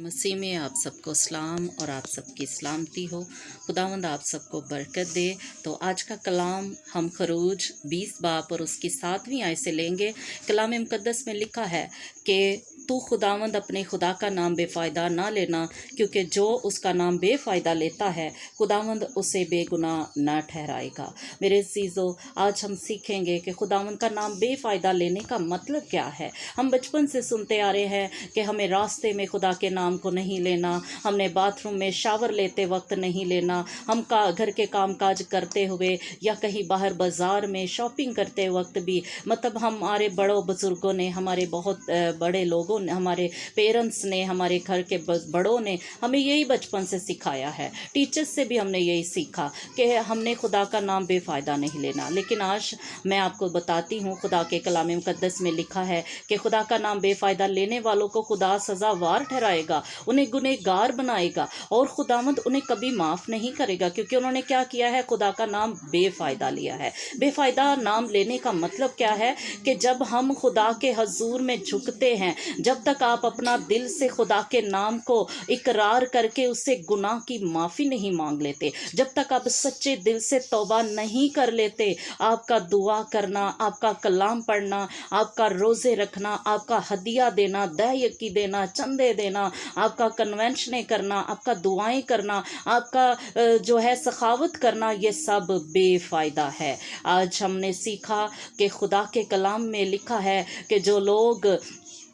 मसीह में आप सबको सलाम और आप सबकी सलामती हो। खुदावंद आप सबको बरकत दे। तो आज का कलाम हम खरूज 20 बाब और उसकी 7वीं आयत से लेंगे। कलाम मुकद्दस में लिखा है कि तू खुदावंद अपने खुदा का नाम बेफ़ायदा ना लेना, क्योंकि जो उसका नाम बेफ़ायदा लेता है खुदावंद उसे बेगुनाह ना ठहराएगा। मेरे अज़ीज़ों, आज हम सीखेंगे कि खुदावंद का नाम बेफ़ायदा लेने का मतलब क्या है। हम बचपन से सुनते आ रहे हैं कि हमें रास्ते में खुदा के नाम को नहीं लेना, हमने बाथरूम में शावर लेते वक्त नहीं लेना, हम घर के काम काज करते हुए या कहीं बाहर बाज़ार में शॉपिंग करते वक्त भी, मतलब हमारे बड़ों बुज़ुर्गों ने, हमारे बहुत बड़े लोगों ने, हमारे पेरेंट्स ने, हमारे घर के बड़ों ने हमें यही बचपन से सिखाया है। टीचर्स से भी हमने यही सीखा कि हमने खुदा का नाम बेफ़ायदा नहीं लेना। लेकिन आज मैं आपको बताती हूँ, खुदा के कलाम मुकद्दस में लिखा है कि खुदा का नाम बेफ़ायदा लेने वालों को खुदा सज़ावार ठहराएगा, उन्हें गुनहगार बनाएगा और खुदावंद उन्हें कभी माफ़ नहीं करेगा, क्योंकि उन्होंने क्या किया है, खुदा का नाम बेफ़ायदा लिया है। बेफ़ायदा नाम लेने का मतलब क्या है कि जब हम खुदा के हजूर में झुकते हैं, जब तक आप अपना दिल से खुदा के नाम को इकरार करके उससे गुनाह की माफ़ी नहीं मांग लेते, जब तक आप सच्चे दिल से तौबा नहीं कर लेते, आपका दुआ करना, आपका कलाम पढ़ना, आपका रोज़े रखना, आपका हदिया देना, दहयकी देना, चंदे देना, आपका कन्वेंशनें करना, आपका दुआएं करना, आपका जो है सखावत करना, ये सब बेफ़ायदा है। आज हमने सीखा कि खुदा के कलाम में लिखा है कि जो लोग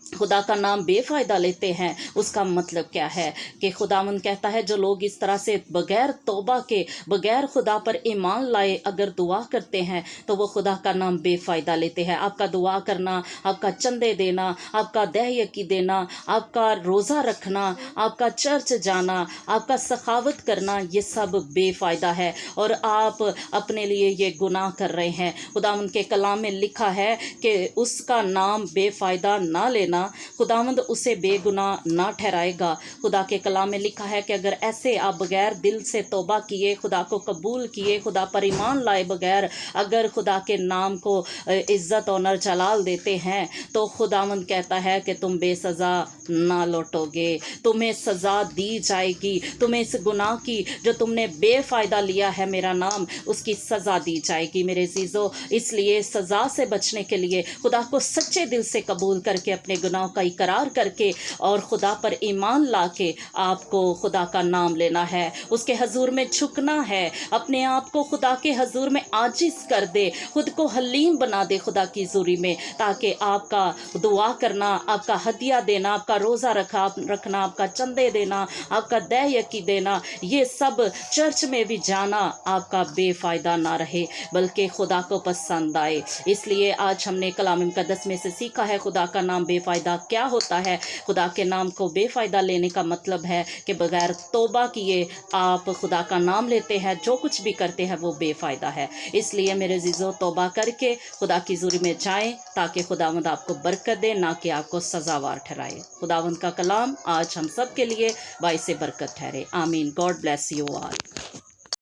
खुदा का नाम बेफ़ायदा लेते हैं उसका मतलब क्या है कि खुदावंद कहता है जो लोग इस तरह से बग़ैर तौबा के, बग़ैर खुदा पर ईमान लाए अगर दुआ करते हैं तो वो खुदा का नाम बेफ़ायदा लेते हैं। आपका दुआ करना, आपका चंदे देना, आपका दहयकी देना, आपका रोज़ा रखना, आपका चर्च जाना, आपका सखावत करना, ये सब बेफ़ायदा है और आप अपने लिए ये गुनाह कर रहे हैं। खुदावंद के कलाम में लिखा है कि उसका नाम बेफ़ायदा ना लेना, खुदावंद उसे बेगुनाह ना ठहराएगा। खुदा के कलाम में लिखा है कि अगर ऐसे आप बगैर दिल से तौबा किए, खुदा को कबूल किए, खुदा पर ईमान लाए बगैर अगर खुदा के नाम को इज़्ज़त और जलाल देते हैं तो खुदावंद कहता है कि तुम बेसज़ा ना लौटोगे, तुम्हें सज़ा दी जाएगी, तुम्हें इस गुनाह की जो तुमने बेफ़ायदा लिया है मेरा नाम, उसकी सज़ा दी जाएगी। मेरे अज़ीज़ों, इसलिए सज़ा से बचने के लिए खुदा को सच्चे दिल से कबूल करके, अपने गुनाह का इकरार करके और खुदा पर ईमान लाके आपको खुदा का नाम लेना है, उसके हजूर में झुकना है, अपने आप को खुदा के हजूर में आजिज़ कर दे, खुद को हलीम बना दे खुदा की ज़ूरी में, ताकि आपका दुआ करना, आपका हदिया देना, आपका रोज़ा रखना, आपका चंदे देना, आपका दहयकी देना, ये सब चर्च में भी जाना आपका बेफ़ायदा ना रहे, बल्कि खुदा को पसंद आए। इसलिए आज हमने कलाम मुकद्दस में से सीखा है खुदा का नाम बेफ़ायदा क्या होता है। खुदा के नाम को बेफ़ायदा लेने का मतलब है कि बग़ैर तौबा किए आप खुदा का नाम लेते हैं, जो कुछ भी करते हैं वो बेफ़ायदा है। इसलिए मेरे अज़ीज़ों, तौबा करके खुदा की ज़ूरी में जाएं ताकि खुदावंद आपको बरकत दे, ना कि आपको सज़ावार ठहराए। खुदावंद का कलाम आज हम सब के लिए बाइसे बरकत ठहरे। आमीन। God bless you all.